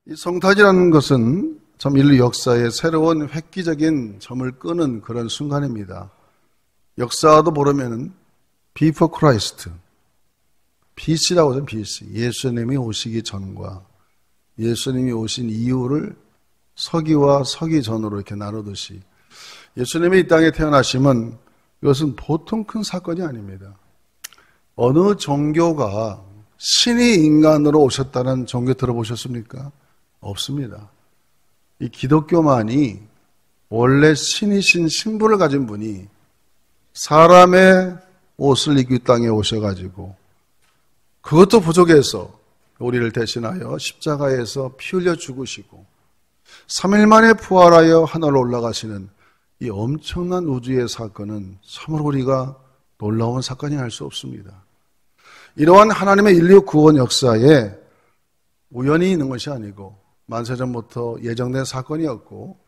이 성탄이라는 것은 참 인류 역사의 새로운 획기적인 점을 끄는 그런 순간입니다. 역사도 모르면은 Before Christ, BC라고 하죠. BC. 예수님이 오시기 전과 예수님이 오신 이후를 서기와 서기 전으로 이렇게 나누듯이 예수님이 이 땅에 태어나시면 이것은 보통 큰 사건이 아닙니다. 어느 종교가 신이 인간으로 오셨다는 종교 들어보셨습니까? 없습니다. 이 기독교만이 원래 신이신 신분을 가진 분이 사람의 옷을 입고 이 땅에 오셔가지고 그것도 부족해서 우리를 대신하여 십자가에서 피 흘려 죽으시고 3일 만에 부활하여 하늘로 올라가시는 이 엄청난 우주의 사건은 참으로 우리가 놀라운 사건이 할 수 없습니다. 이러한 하나님의 인류 구원 역사에 우연히 있는 것이 아니고 만세전부터 예정된 사건이었고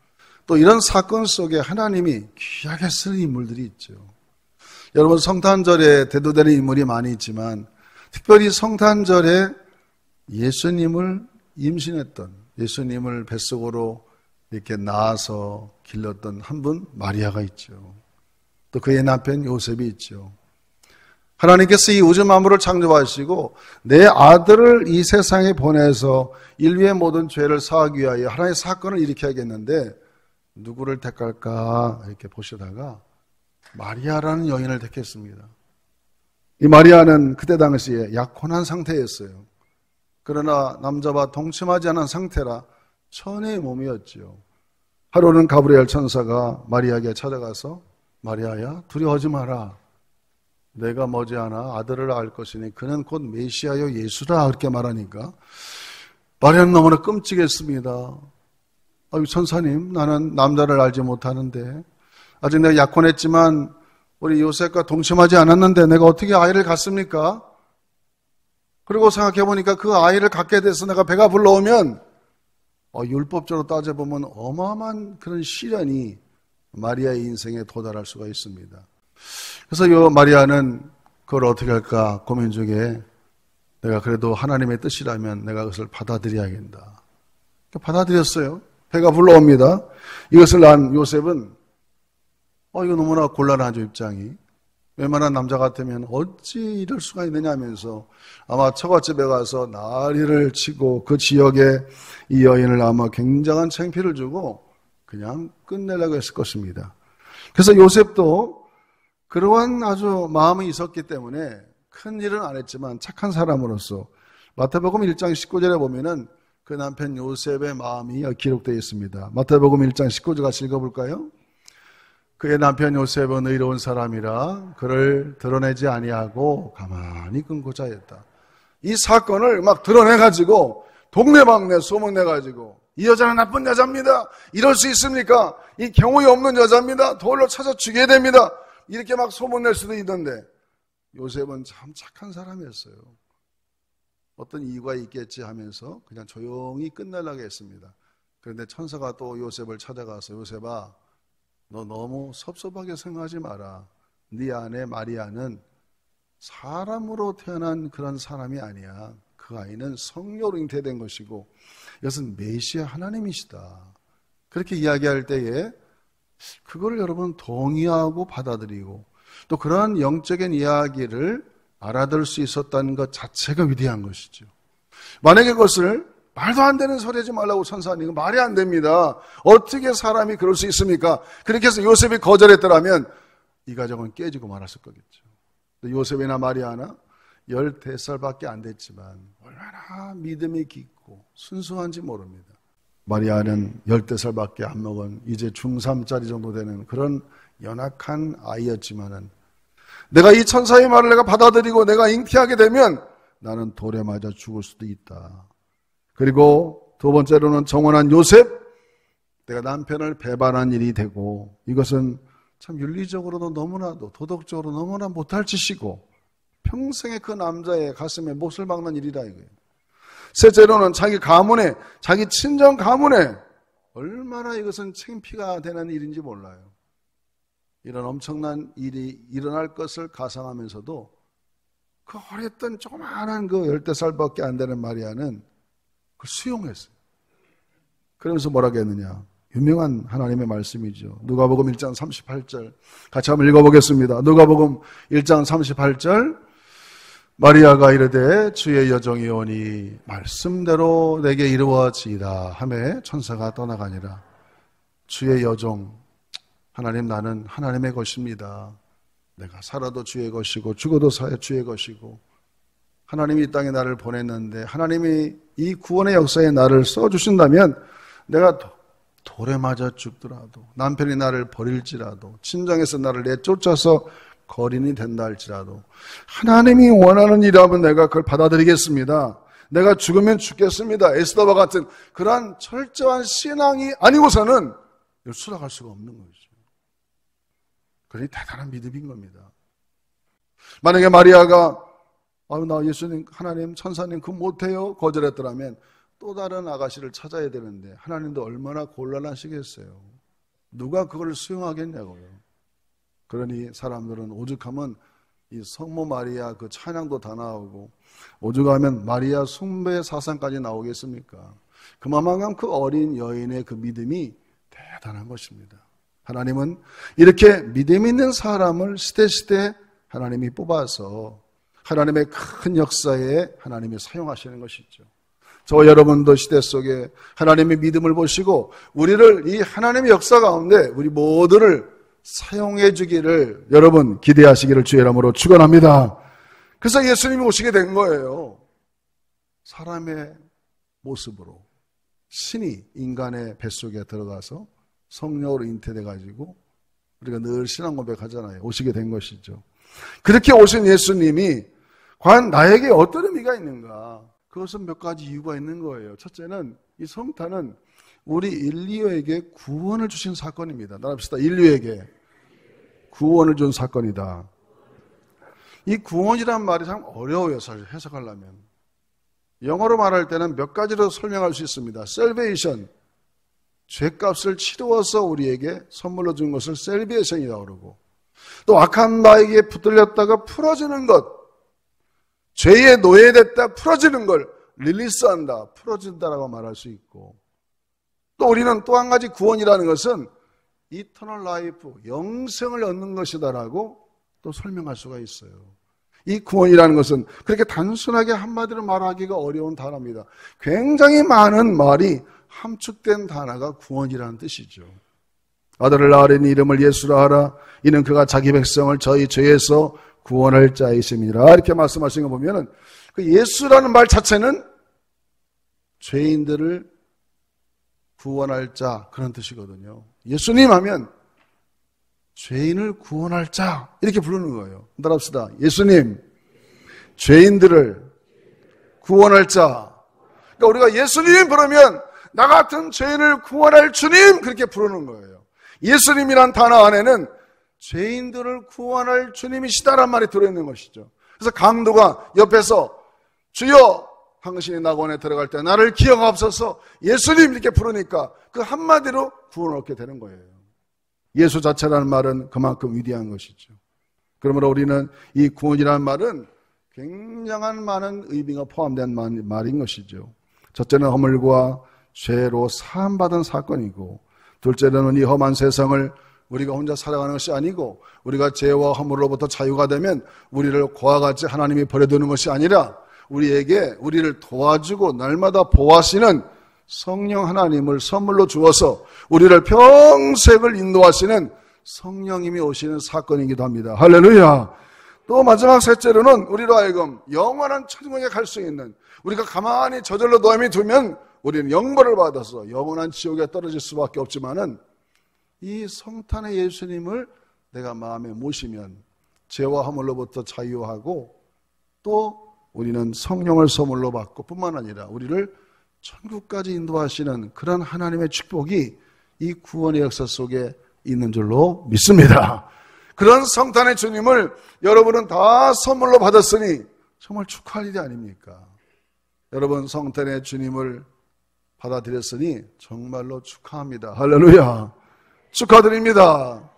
또 이런 사건 속에 하나님이 귀하게 쓰는 인물들이 있죠. 여러분 성탄절에 대두되는 인물이 많이 있지만 특별히 성탄절에 예수님을 임신했던 예수님을 뱃속으로 이렇게 낳아서 길렀던 한 분 마리아가 있죠. 또 그의 남편 요셉이 있죠. 하나님께서 이 우주 만물을 창조하시고 내 아들을 이 세상에 보내서 인류의 모든 죄를 사하기 위하여 하나님의 사건을 일으켜야겠는데 누구를 택할까 이렇게 보시다가 마리아라는 여인을 택했습니다. 이 마리아는 그때 당시에 약혼한 상태였어요. 그러나 남자와 동침하지 않은 상태라 천의 몸이었지요. 하루는 가브리엘 천사가 마리아에게 찾아가서 마리아야 두려워하지 마라. 내가 머지않아 아들을 낳을 것이니 그는 곧 메시아여 예수라 그렇게 말하니까 마리아는 너무나 끔찍했습니다. 천사님 나는 남자를 알지 못하는데 아직 내가 약혼했지만 우리 요셉과 동침하지 않았는데 내가 어떻게 아이를 갖습니까? 그리고 생각해보니까 그 아이를 갖게 돼서 내가 배가 불러오면 율법적으로 따져보면 어마어마한 그런 시련이 마리아의 인생에 도달할 수가 있습니다. 그래서 요 마리아는 그걸 어떻게 할까 고민 중에 내가 그래도 하나님의 뜻이라면 내가 그것을 받아들여야겠다. 받아들였어요. 배가 불러옵니다. 이것을 난 요셉은 이거 너무나 곤란하죠 입장이. 웬만한 남자 같으면 어찌 이럴 수가 있느냐 하면서 아마 처갓집에 가서 난리를 치고 그 지역에 이 여인을 아마 굉장한 창피를 주고 그냥 끝내려고 했을 것입니다. 그래서 요셉도 그러한 아주 마음이 있었기 때문에 큰 일은 안 했지만 착한 사람으로서 마태복음 1장 19절에 보면은 그 남편 요셉의 마음이 기록되어 있습니다. 마태복음 1장 19절 같이 읽어볼까요? 그의 남편 요셉은 의로운 사람이라 그를 드러내지 아니하고 가만히 끊고 자였다. 이 사건을 막 드러내가지고 동네방네 소문내가지고 이 여자는 나쁜 여자입니다. 이럴 수 있습니까? 이 경우에 없는 여자입니다. 돌로 쳐서 죽여야 됩니다. 이렇게 막 소문낼 수도 있던데 요셉은 참 착한 사람이었어요. 어떤 이유가 있겠지 하면서 그냥 조용히 끝내려고 했습니다. 그런데 천사가 또 요셉을 찾아가서 요셉아 너 너무 섭섭하게 생각하지 마라. 네 아내 마리아는 사람으로 태어난 그런 사람이 아니야. 그 아이는 성령으로 잉태된 것이고 이것은 메시아 하나님이시다. 그렇게 이야기할 때에 그걸 여러분 동의하고 받아들이고 또 그러한 영적인 이야기를 알아들 수 있었다는 것 자체가 위대한 것이죠. 만약에 그것을 말도 안 되는 소리 하지 말라고 천사님 말이 안 됩니다. 어떻게 사람이 그럴 수 있습니까? 그렇게 해서 요셉이 거절했더라면 이 가정은 깨지고 말았을 거겠죠. 요셉이나 마리아나 13살밖에 안 됐지만 얼마나 믿음이 깊고 순수한지 모릅니다. 마리아는 14살밖에 안 먹은 이제 중3짜리 정도 되는 그런 연약한 아이였지만은 내가 이 천사의 말을 내가 받아들이고 내가 잉태하게 되면 나는 돌에 맞아 죽을 수도 있다. 그리고 두 번째로는 정원한 요셉, 내가 남편을 배반한 일이 되고 이것은 참 윤리적으로도 너무나도 도덕적으로 너무나 못할 짓이고 평생에 그 남자의 가슴에 못을 박는 일이다 이거예요. 셋째로는 자기 가문에, 자기 친정 가문에 얼마나 이것은 창피가 되는 일인지 몰라요. 이런 엄청난 일이 일어날 것을 가상하면서도 그 어렸던 조그마한 그 10살밖에 안 되는 마리아는 그걸 수용했어요. 그러면서 뭐라고 했느냐? 유명한 하나님의 말씀이죠. 누가복음 1장 38절 같이 한번 읽어보겠습니다. 누가복음 1장 38절 마리아가 이르되 주의 여종이 오니 말씀대로 내게 이루어지이다 하매 천사가 떠나가니라. 주의 여종, 하나님, 나는 하나님의 것입니다. 내가 살아도 주의 것이고 죽어도 주의 것이고 하나님이 이 땅에 나를 보냈는데 하나님이 이 구원의 역사에 나를 써주신다면 내가 돌에 맞아 죽더라도 남편이 나를 버릴지라도 친정에서 나를 내쫓아서 거린이 된다 할지라도 하나님이 원하는 일이라면 내가 그걸 받아들이겠습니다. 내가 죽으면 죽겠습니다. 에스더와 같은 그러한 철저한 신앙이 아니고서는 수락할 수가 없는 거죠. 그러니 대단한 믿음인 겁니다. 만약에 마리아가 나 예수님, 하나님, 천사님 그 못해요 거절했더라면 또 다른 아가씨를 찾아야 되는데 하나님도 얼마나 곤란하시겠어요. 누가 그걸 수용하겠냐고요. 그러니 사람들은 오죽하면 이 성모 마리아 그 찬양도 다 나오고 오죽하면 마리아 숭배 사상까지 나오겠습니까? 그만큼 그 어린 여인의 그 믿음이 대단한 것입니다. 하나님은 이렇게 믿음 있는 사람을 시대시대 하나님이 뽑아서 하나님의 큰 역사에 하나님이 사용하시는 것이죠. 저와 여러분도 시대 속에 하나님의 믿음을 보시고 우리를 이 하나님의 역사 가운데 우리 모두를 사용해 주기를 여러분 기대하시기를 주의 이름으로 축원합니다. 그래서 예수님이 오시게 된 거예요. 사람의 모습으로 신이 인간의 뱃속에 들어가서 성령으로 잉태돼 가지고 우리가 늘 신앙 고백하잖아요. 오시게 된 것이죠. 그렇게 오신 예수님이 과연 나에게 어떤 의미가 있는가? 그것은 몇 가지 이유가 있는 거예요. 첫째는 이 성탄은 우리 인류에게 구원을 주신 사건입니다. 나갑시다. 인류에게 구원을 준 사건이다. 이 구원이란 말이 참 어려워요. 사실 해석하려면. 영어로 말할 때는 몇 가지로 설명할 수 있습니다. salvation, 죄값을 치루어서 우리에게 선물로 준 것을 셀비에이션이라고 그러고 또 악한 마에게 붙들렸다가 풀어지는 것, 죄에 노예됐다 풀어지는 걸 릴리스한다, 풀어진다라고 말할 수 있고 또 우리는 또 한 가지 구원이라는 것은 이터널 라이프, 영생을 얻는 것이다라고 또 설명할 수가 있어요. 이 구원이라는 것은 그렇게 단순하게 한마디로 말하기가 어려운 단어입니다. 굉장히 많은 말이 함축된 단어가 구원이라는 뜻이죠. 아들을 낳으려니 이름을 예수라 하라. 이는 그가 자기 백성을 저희 죄에서 구원할 자이심이라. 이렇게 말씀하신 거 보면은 그 예수라는 말 자체는 죄인들을 구원할 자 그런 뜻이거든요. 예수님 하면 죄인을 구원할 자 이렇게 부르는 거예요. 따라합시다. 예수님, 죄인들을 구원할 자. 그러니까 우리가 예수님 부르면 나 같은 죄인을 구원할 주님 그렇게 부르는 거예요. 예수님이란 단어 안에는 죄인들을 구원할 주님이시다란 말이 들어있는 것이죠. 그래서 강도가 옆에서 주여 당신이 낙원에 들어갈 때 나를 기억하옵소서 예수님 이렇게 부르니까 그 한마디로 구원을 얻게 되는 거예요. 예수 자체라는 말은 그만큼 위대한 것이죠. 그러므로 우리는 이 구원이라는 말은 굉장한 많은 의미가 포함된 말인 것이죠. 첫째는 허물과 죄로 사함받은 사건이고 둘째는 이 험한 세상을 우리가 혼자 살아가는 것이 아니고 우리가 죄와 허물로부터 자유가 되면 우리를 그와 같이 하나님이 버려두는 것이 아니라 우리를 도와주고 날마다 보호하시는 성령 하나님을 선물로 주어서 우리를 평생을 인도하시는 성령님이 오시는 사건이기도 합니다. 할렐루야. 또 마지막 셋째로는 우리로 하여금 영원한 천국에 갈 수 있는 우리가 가만히 저절로 놓임이 두면 우리는 영벌을 받아서 영원한 지옥에 떨어질 수밖에 없지만은 이 성탄의 예수님을 내가 마음에 모시면 죄와 허물로부터 자유하고 또 우리는 성령을 선물로 받고 뿐만 아니라 우리를 천국까지 인도하시는 그런 하나님의 축복이 이 구원의 역사 속에 있는 줄로 믿습니다. 그런 성탄의 주님을 여러분은 다 선물로 받았으니 정말 축하할 일이 아닙니까? 여러분 성탄의 주님을 받아들였으니 정말로 축하합니다. 할렐루야. 축하드립니다.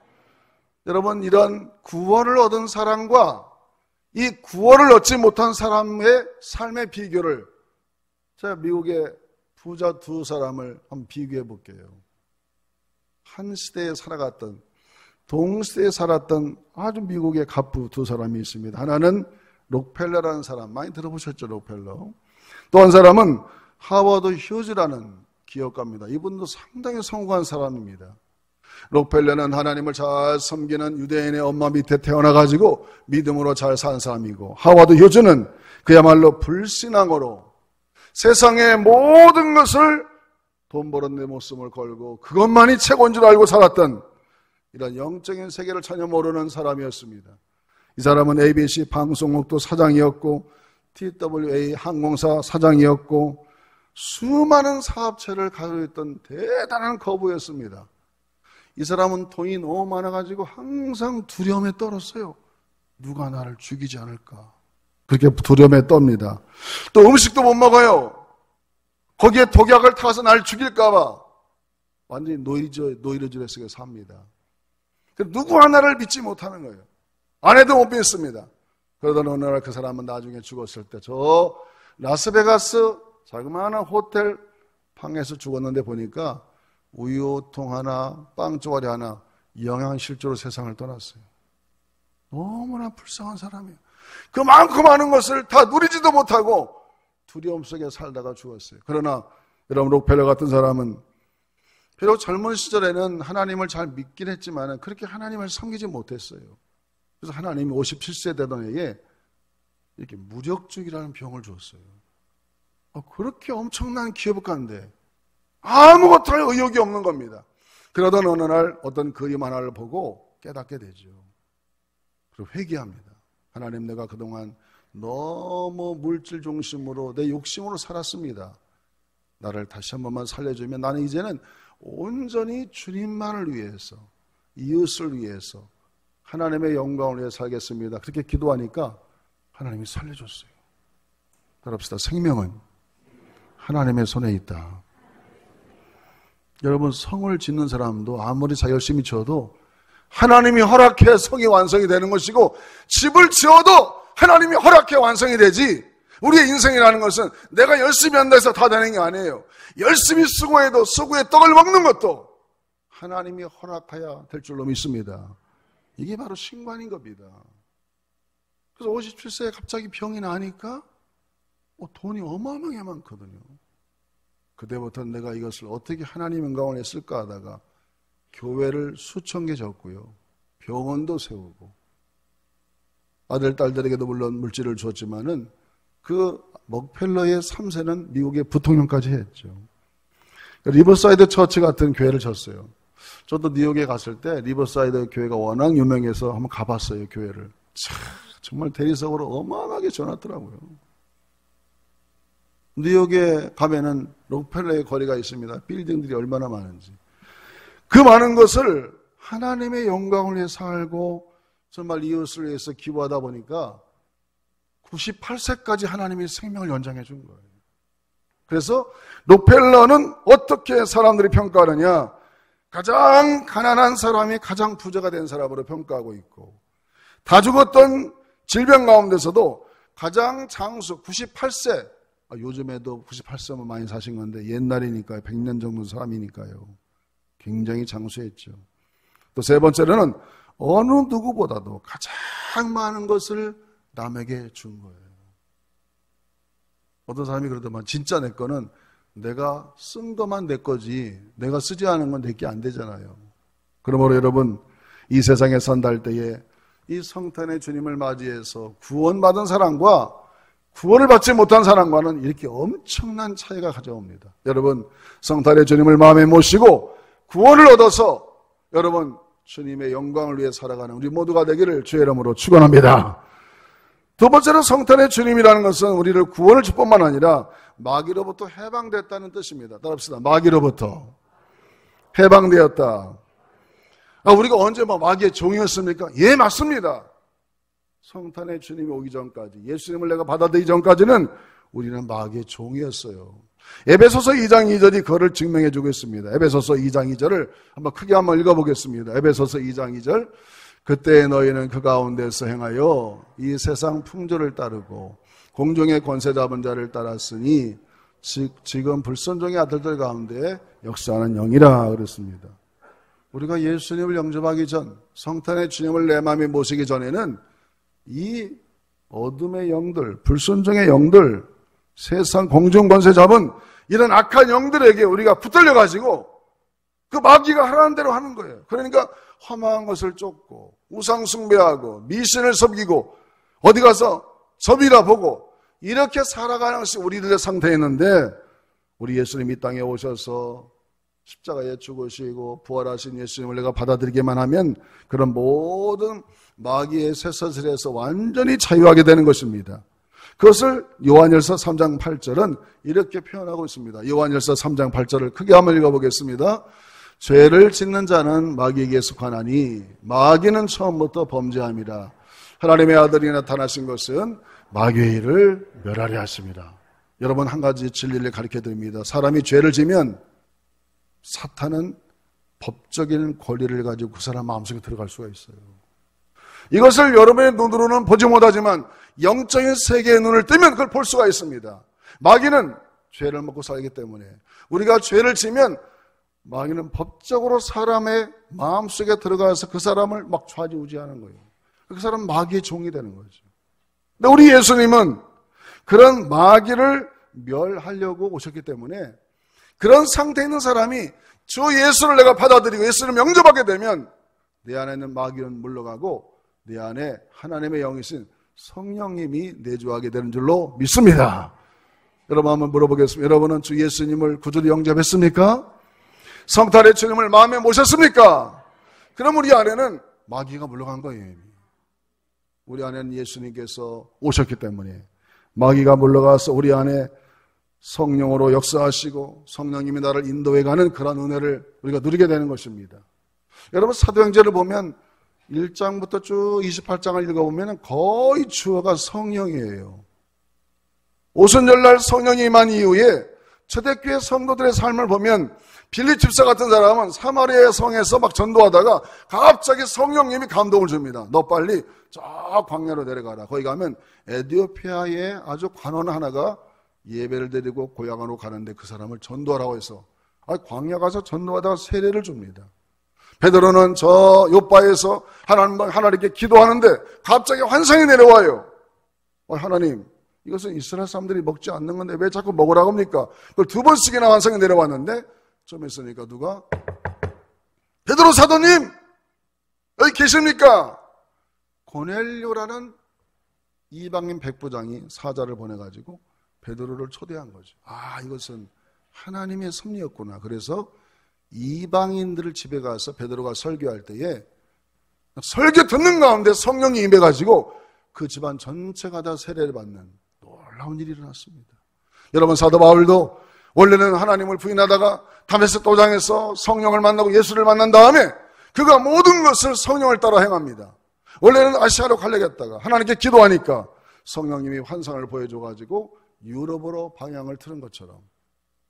여러분 이런 구원을 얻은 사람과 이 구원을 얻지 못한 사람의 삶의 비교를 제가 미국의 부자 두 사람을 한번 비교해 볼게요. 한 시대에 살아갔던 동시대에 살았던 아주 미국의 갑부 두 사람이 있습니다. 하나는 록펠러라는 사람, 많이 들어보셨죠? 록펠러. 또 한 사람은 하워드 휴즈라는 기업가입니다. 이분도 상당히 성공한 사람입니다. 록펠러는 하나님을 잘 섬기는 유대인의 엄마 밑에 태어나가지고 믿음으로 잘 사는 사람이고, 하워드 휴즈는 그야말로 불신앙으로 세상의 모든 것을 돈 버는 내 목숨을 걸고 그것만이 최고인 줄 알고 살았던 이런 영적인 세계를 전혀 모르는 사람이었습니다. 이 사람은 ABC 방송국도 사장이었고 TWA 항공사 사장이었고 수많은 사업체를 가지고 있던 대단한 거부였습니다. 이 사람은 돈이 너무 많아가지고 항상 두려움에 떨었어요. 누가 나를 죽이지 않을까. 그렇게 두려움에 떱니다. 또 음식도 못 먹어요. 거기에 독약을 타서 날 죽일까 봐 완전히 노이로제 속에 삽니다. 누구 하나를 믿지 못하는 거예요. 아내도 못 믿습니다. 그러던 어느 날 그 사람은 나중에 죽었을 때 저 라스베가스 자그마한 호텔 방에서 죽었는데 보니까 우유통 하나, 빵 쪼가리 하나, 영양실조로 세상을 떠났어요. 너무나 불쌍한 사람이에요. 그 많고 많은 것을 다 누리지도 못하고 두려움 속에 살다가 죽었어요. 그러나 여러분 록펠러 같은 사람은 비록 젊은 시절에는 하나님을 잘 믿긴 했지만 그렇게 하나님을 섬기지 못했어요. 그래서 하나님이 57세 되던 해에 이렇게 무력증이라는 병을 줬어요. 그렇게 엄청난 기업가인데 아무것도 할 의욕이 없는 겁니다. 그러던 어느 날 어떤 그림 하나를 보고 깨닫게 되죠. 그리고 회개합니다. 하나님, 내가 그동안 너무 물질 중심으로 내 욕심으로 살았습니다. 나를 다시 한 번만 살려주면 나는 이제는 온전히 주님만을 위해서, 이웃을 위해서, 하나님의 영광을 위해 살겠습니다. 그렇게 기도하니까 하나님이 살려줬어요. 따라합시다. 생명은 하나님의 손에 있다. 여러분, 성을 짓는 사람도 아무리 자 열심히 지어도 하나님이 허락해 성이 완성이 되는 것이고, 집을 지어도 하나님이 허락해 완성이 되지, 우리의 인생이라는 것은 내가 열심히 한다 해서 다 되는 게 아니에요. 열심히 수고해도 수고의 떡을 먹는 것도 하나님이 허락해야 될 줄로 믿습니다. 이게 바로 신관인 겁니다. 그래서 57세에 갑자기 병이 나니까 돈이 어마어마하게 많거든요. 그때부터는 내가 이것을 어떻게 하나님 영광을 위해 쓸까 하다가 교회를 수천 개 졌고요. 병원도 세우고 아들, 딸들에게도 물론 물질을 줬지만은 그 록펠러의 3세는 미국의 부통령까지 했죠. 리버사이드 처치 같은 교회를 졌어요. 저도 뉴욕에 갔을 때 리버사이드 교회가 워낙 유명해서 한번 가봤어요, 교회를. 정말 대리석으로 어마어마하게 져놨더라고요. 뉴욕에 가면은 록펠러의 거리가 있습니다. 빌딩들이 얼마나 많은지. 그 많은 것을 하나님의 영광을 위해 살고 정말 이웃을 위해서 기부하다 보니까 98세까지 하나님이 생명을 연장해 준 거예요. 그래서 록펠러는 어떻게 사람들이 평가하느냐? 가장 가난한 사람이 가장 부자가 된 사람으로 평가하고 있고, 다 죽었던 질병 가운데서도 가장 장수 98세, 요즘에도 98세면 많이 사신 건데 옛날이니까요. 100년 정도 사람이니까요. 굉장히 장수했죠. 또 세 번째로는 어느 누구보다도 가장 많은 것을 남에게 준 거예요. 어떤 사람이 그러더만 진짜 내 거는 내가 쓴 것만 내 거지 내가 쓰지 않은 건 내게 안 되잖아요. 그러므로 여러분, 이 세상에 산다 할 때에 이 성탄의 주님을 맞이해서 구원받은 사람과 구원을 받지 못한 사람과는 이렇게 엄청난 차이가 가져옵니다. 여러분, 성탄의 주님을 마음에 모시고 구원을 얻어서 여러분 주님의 영광을 위해 살아가는 우리 모두가 되기를 주의 이름으로 축원합니다. 두 번째로 성탄의 주님이라는 것은 우리를 구원을 줄 뿐만 아니라 마귀로부터 해방됐다는 뜻입니다. 따라합시다. 마귀로부터 해방되었다. 우리가 언제 마귀의 종이었습니까? 예, 맞습니다. 성탄의 주님이 오기 전까지, 예수님을 내가 받아들이기 전까지는 우리는 마귀의 종이었어요. 에베소서 2장 2절이 그거를 증명해 주고 있습니다. 에베소서 2장 2절을 크게 한번 읽어보겠습니다. 에베소서 2장 2절. 그때 너희는 그 가운데서 행하여 이 세상 풍조를 따르고 공중의 권세 잡은 자를 따랐으니 지금 불순종의 아들들 가운데 역사하는 영이라 그랬습니다. 우리가 예수님을 영접하기 전, 성탄의 주님을 내 마음에 모시기 전에는 이 어둠의 영들, 불순종의 영들, 세상 공중 권세 잡은 이런 악한 영들에게 우리가 붙들려가지고 그 마귀가 하라는 대로 하는 거예요. 그러니까 험한 것을 쫓고 우상 숭배하고 미신을 섬기고 어디 가서 점이라 보고 이렇게 살아가는 것이 우리들의 상태였는데, 우리 예수님이 이 땅에 오셔서 십자가에 죽으시고 부활하신 예수님을 내가 받아들이기만 하면 그런 모든 마귀의 쇠사슬에서 완전히 자유하게 되는 것입니다. 그것을 요한일서 3장 8절은 이렇게 표현하고 있습니다. 요한일서 3장 8절을 크게 한번 읽어보겠습니다. 죄를 짓는 자는 마귀에게 속하나니 마귀는 처음부터 범죄함이라. 하나님의 아들이 나타나신 것은 마귀의 일을 멸하려 하십니다. 여러분, 한 가지 진리를 가르쳐 드립니다. 사람이 죄를 지면 사탄은 법적인 권리를 가지고 그 사람 마음속에 들어갈 수가 있어요. 이것을 여러분의 눈으로는 보지 못하지만 영적인 세계의 눈을 뜨면 그걸 볼 수가 있습니다. 마귀는 죄를 먹고 살기 때문에 우리가 죄를 지면 마귀는 법적으로 사람의 마음속에 들어가서 그 사람을 막 좌지우지하는 거예요. 그 사람은 마귀의 종이 되는 거죠. 근데 우리 예수님은 그런 마귀를 멸하려고 오셨기 때문에 그런 상태에 있는 사람이 주 예수를 내가 받아들이고 예수를 영접하게 되면 내 안에 있는 마귀는 물러가고 내 안에 하나님의 영이신 성령님이 내주하게 되는 줄로 믿습니다. 여러분, 한번 물어보겠습니다. 여러분은 주 예수님을 구주로 영접했습니까? 성탄의 주님을 마음에 모셨습니까? 그럼 우리 안에는 마귀가 물러간 거예요. 우리 안에는 예수님께서 오셨기 때문에 마귀가 물러가서 우리 안에 성령으로 역사하시고 성령님이 나를 인도해가는 그런 은혜를 우리가 누리게 되는 것입니다. 여러분, 사도행전을 보면 1장부터 쭉 28장을 읽어보면 거의 주어가 성령이에요. 오순절날 성령이 임한 이후에 초대교회 성도들의 삶을 보면 빌립 집사 같은 사람은 사마리아 성에서 막 전도하다가 갑자기 성령님이 감동을 줍니다. 너 빨리 저 광야로 내려가라. 거기 가면 에티오피아의 아주 관원 하나가 예배를 드리고 고향으로 가는데 그 사람을 전도하라고 해서 광야 가서 전도하다가 세례를 줍니다. 베드로는 저 요바에서 하나님께 기도하는데 갑자기 환상이 내려와요. 하나님, 이것은 이스라엘 사람들이 먹지 않는 건데 왜 자꾸 먹으라고 합니까? 그걸 2번씩이나 환상이 내려왔는데 좀 있으니까 누가 베드로 사도님 여기 계십니까? 고넬료라는 이방인 백부장이 사자를 보내가지고 베드로를 초대한 거죠. 이것은 하나님의 섭리였구나. 그래서 이방인들을 집에 가서 베드로가 설교할 때에 설교 듣는 가운데 성령이 임해가지고 그 집안 전체가 다 세례를 받는 놀라운 일이 일어났습니다. 여러분, 사도 바울도 원래는 하나님을 부인하다가 다메섹 도장에서 성령을 만나고 예수를 만난 다음에 그가 모든 것을 성령을 따라 행합니다. 원래는 아시아로 가려겠다가 하나님께 기도하니까 성령님이 환상을 보여줘가지고 유럽으로 방향을 틀은 것처럼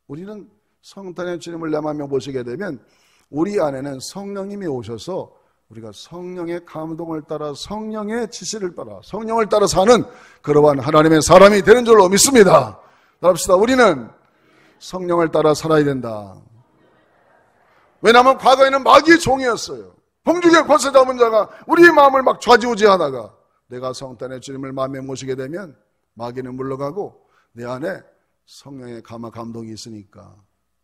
우리는 성탄의 주님을 내 마음에 모시게 되면 우리 안에는 성령님이 오셔서 우리가 성령의 감동을 따라 성령의 지시를 따라 성령을 따라 사는 그러한 하나님의 사람이 되는 줄로 믿습니다. 따라합시다. 우리는 성령을 따라 살아야 된다. 왜냐하면 과거에는 마귀의 종이었어요. 범죄의 권세 잡은 자가 우리의 마음을 막 좌지우지하다가 내가 성탄의 주님을 마음에 모시게 되면 마귀는 물러가고 내 안에 성령의 감동이 있으니까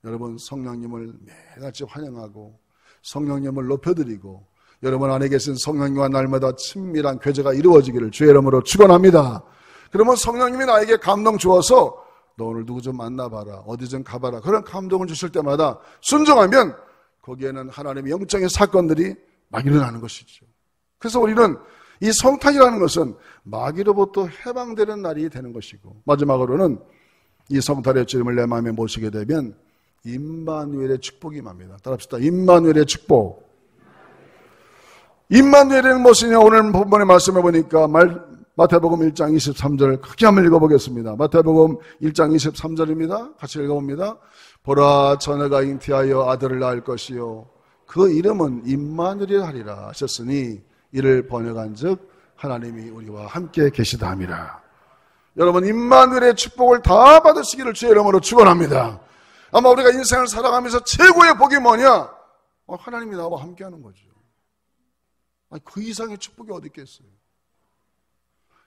여러분, 성령님을 매일같이 환영하고 성령님을 높여드리고 여러분 안에 계신 성령님과 날마다 친밀한 교제가 이루어지기를 주의 이름으로 축원합니다. 그러면 성령님이 나에게 감동 주어서 너 오늘 누구 좀 만나봐라, 어디 좀 가봐라, 그런 감동을 주실 때마다 순종하면 거기에는 하나님의 영적인 사건들이 막 일어나는 것이죠. 그래서 우리는 이 성탄이라는 것은 마귀로부터 해방되는 날이 되는 것이고, 마지막으로는 이 성탄의 주님을 내 마음에 모시게 되면 임마누엘의 축복이 임합니다. 따라합시다. 임마누엘의 축복. 임마누엘은 무엇이냐? 오늘 본문의 말씀해 보니까 마태복음 1장 23절 크게 한번 읽어보겠습니다. 마태복음 1장 23절입니다. 같이 읽어봅니다. 보라, 처녀가 잉태하여 아들을 낳을 것이요 그 이름은 임마누엘 하리라 하셨으니 이를 번역한 즉 하나님이 우리와 함께 계시다 함이라. 여러분, 임마누엘의 축복을 다 받으시기를 주의 이름으로 축원합니다. 아마 우리가 인생을 살아가면서 최고의 복이 뭐냐? 하나님이 나와 함께하는 거죠. 그 이상의 축복이 어디 있겠어요?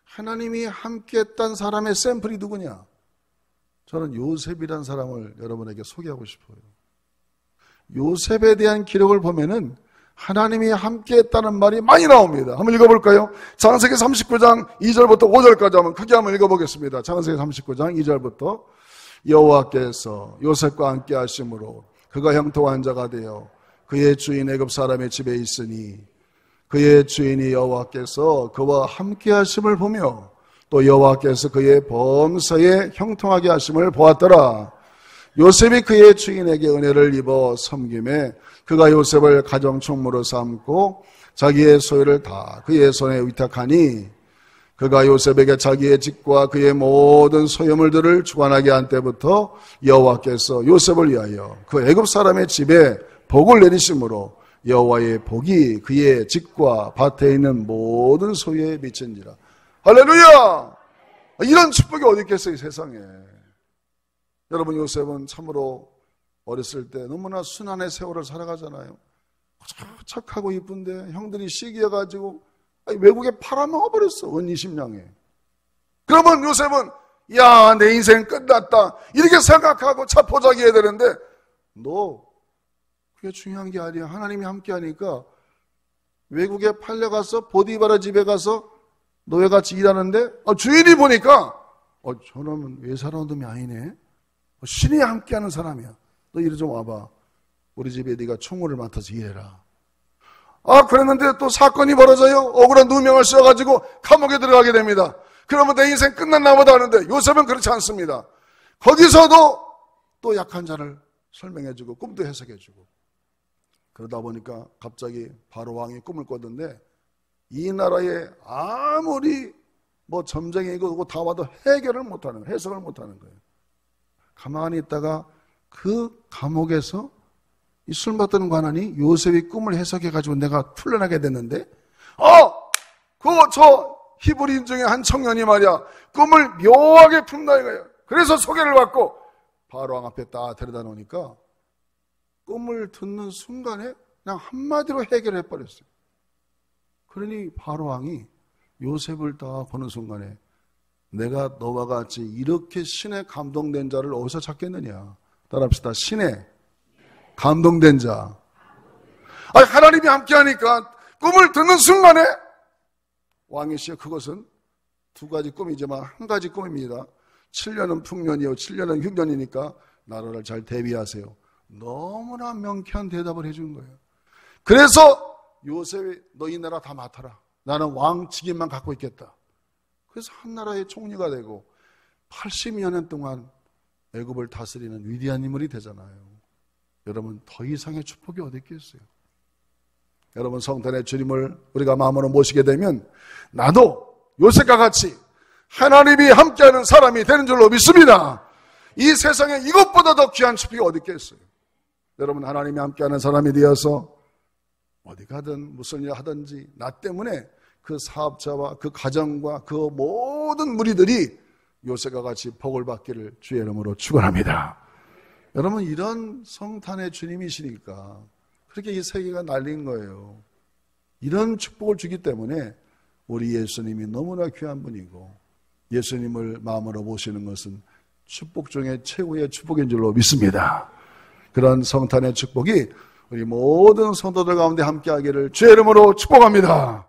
하나님이 함께했던 사람의 샘플이 누구냐? 저는 요셉이란 사람을 여러분에게 소개하고 싶어요. 요셉에 대한 기록을 보면은 하나님이 함께했다는 말이 많이 나옵니다. 한번 읽어볼까요? 창세기 39장 2절부터 5절까지 한번 크게 한번 읽어보겠습니다. 창세기 39장 2절부터 여호와께서 요셉과 함께 하심으로 그가 형통한 자가 되어 그의 주인 애굽 사람의 집에 있으니 그의 주인이 여호와께서 그와 함께 하심을 보며 또 여호와께서 그의 범사에 형통하게 하심을 보았더라. 요셉이 그의 주인에게 은혜를 입어 섬김에 그가 요셉을 가정 총무로 삼고 자기의 소유를 다 그의 손에 위탁하니 그가 요셉에게 자기의 집과 그의 모든 소유물들을 주관하게 한 때부터 여호와께서 요셉을 위하여 그 애굽 사람의 집에 복을 내리심으로 여호와의 복이 그의 집과 밭에 있는 모든 소유에 미친지라. 할렐루야! 이런 축복이 어디 있겠어요, 세상에. 여러분, 요셉은 참으로 어렸을 때 너무나 순환의 세월을 살아가잖아요. 착하고 이쁜데 형들이 시기해가지고 외국에 팔아먹어버렸어, 은 20냥에. 그러면 요셉은 야, 내 인생 끝났다 이렇게 생각하고 자포자기해야 되는데 너 그게 중요한 게 아니야. 하나님이 함께하니까 외국에 팔려가서 보디바라 집에 가서 노예같이 일하는데 주인이 보니까 저놈은 외사로운 놈이 아니네. 신이 함께하는 사람이야. 너 이리 좀 와봐. 우리 집에 네가 총무를 맡아서 일해라. 그랬는데 또 사건이 벌어져요. 억울한 누명을 씌워가지고 감옥에 들어가게 됩니다. 그러면 내 인생 끝났나 보다 하는데 요셉은 그렇지 않습니다. 거기서도 또 약한 자를 설명해주고 꿈도 해석해주고 그러다 보니까 갑자기 바로 왕이 꿈을 꿨는데 이 나라에 아무리 점쟁이 이거 다 와도 해결을 못하는 거예요. 해석을 못하는 거예요. 가만히 있다가 그 감옥에서 이 술 맡던 관원이 요셉이 꿈을 해석해가지고 내가 풀려나게 됐는데 저 히브리인 중에 한 청년이 말이야 꿈을 묘하게 푼다 이거예요. 그래서 소개를 받고 바로 왕 앞에 딱 데려다 놓으니까 꿈을 듣는 순간에 그냥 한마디로 해결해 버렸어요. 그러니 바로 왕이 요셉을 딱 보는 순간에 내가 너와 같이 이렇게 신에 감동된 자를 어디서 찾겠느냐. 따라합시다. 신에 감동된 자. 하나님이 함께하니까 꿈을 듣는 순간에 왕이시여 그것은 두 가지 꿈이지만 한 가지 꿈입니다. 7년은 풍년이요 7년은 흉년이니까 나라를 잘 대비하세요. 너무나 명쾌한 대답을 해준 거예요. 그래서 요셉이 너 이 나라 다 맡아라. 나는 왕 직임만 갖고 있겠다. 그래서 한 나라의 총리가 되고 80여 년 동안 애굽을 다스리는 위대한 인물이 되잖아요. 여러분, 더 이상의 축복이 어디 있겠어요? 여러분, 성탄의 주님을 우리가 마음으로 모시게 되면 나도 요셉과 같이 하나님이 함께하는 사람이 되는 줄로 믿습니다. 이 세상에 이것보다 더 귀한 축복이 어디 있겠어요? 여러분, 하나님이 함께하는 사람이 되어서 어디 가든 무슨 일 하든지 나 때문에 그 사업자와 그 가정과 그 모든 무리들이 요셉과 같이 복을 받기를 주의 이름으로 축원합니다. 여러분, 이런 성탄의 주님이시니까 그렇게 이 세계가 날린 거예요. 이런 축복을 주기 때문에 우리 예수님이 너무나 귀한 분이고 예수님을 마음으로 모시는 것은 축복 중에 최고의 축복인 줄로 믿습니다. 그런 성탄의 축복이 우리 모든 성도들 가운데 함께하기를 주의 이름으로 축복합니다.